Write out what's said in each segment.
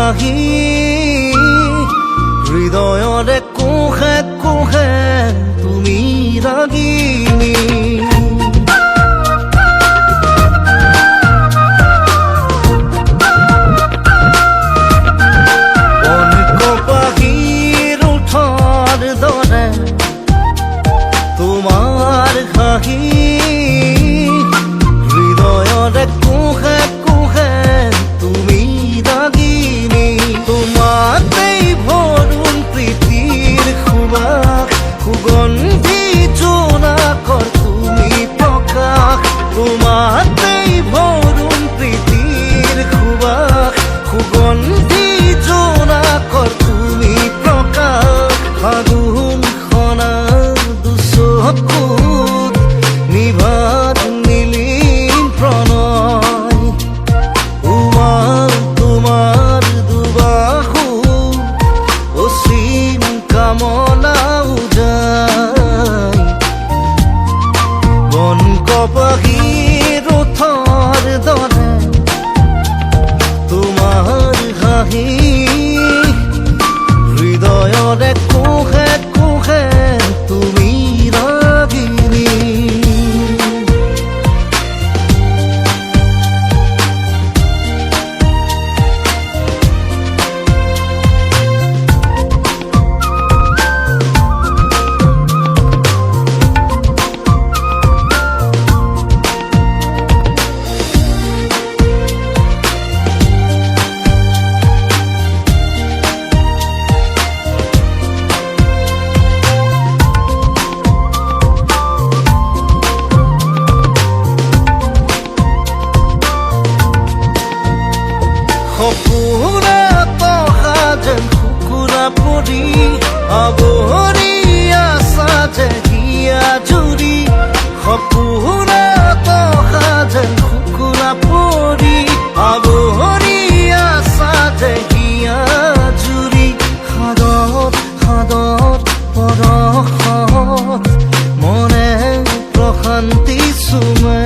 হাঁহি হৃদয়ৰে কোহে কোহে তুমি ৰাগিনী তোমাৰ হাঁহি হৃদয়ৰে কোহে কোহে তুমি ৰাগিনী তোমাতেই ভৰুণ প্ৰীতিৰ সুবাস সুগন্ধি জোনাকৰ তুমি প্ৰকাশ তোমাতেই ভৰুণ প্ৰীতিৰ সুবাস সুগন্ধি জোনাকৰ তুমি প্ৰকাশ ফাগুন খনা চকুত নিভাত নীলিম প্ৰণয় উমাল তোমাৰ দুবাহু অসীম কামনা উজাই বন কপাহী ৰথৰ দৰে তোমাৰ হাঁহি হৃদয়ৰে কোহে কোহে তুমি ৰাগিনী সপোনা তহা যেন কুকুৰা পৰি আৱৰি আছা যে হিয়া জুৰি সপোনা তহা যেন কুকুৰা পৰি আৱৰি আছা যে হিয়া জুৰি সাদত সাদত পৰশত মনে প্ৰশান্তি চুমে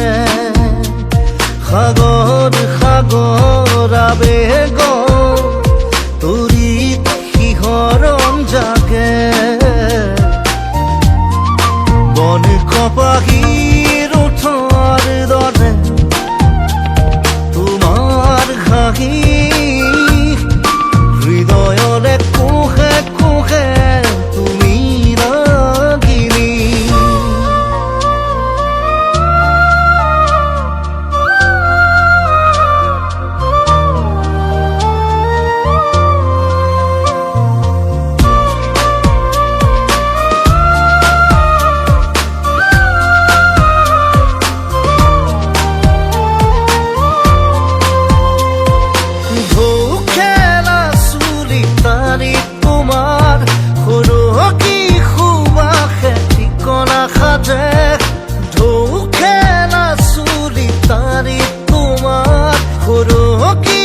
সাগৰ সাগৰ আবেগ তৰিত শিহৰণ জাগে বন কপাহী ৰথৰ দৰে তোমাৰ হাঁহি হৃদয়ৰে কোহে কোহে তুমি ৰাগিনী তোমাৰ সৰকি সুবাসে ঠিকনা সাজে ঢৌ খেলা চুলি তাৰি তোমাৰ সৰকি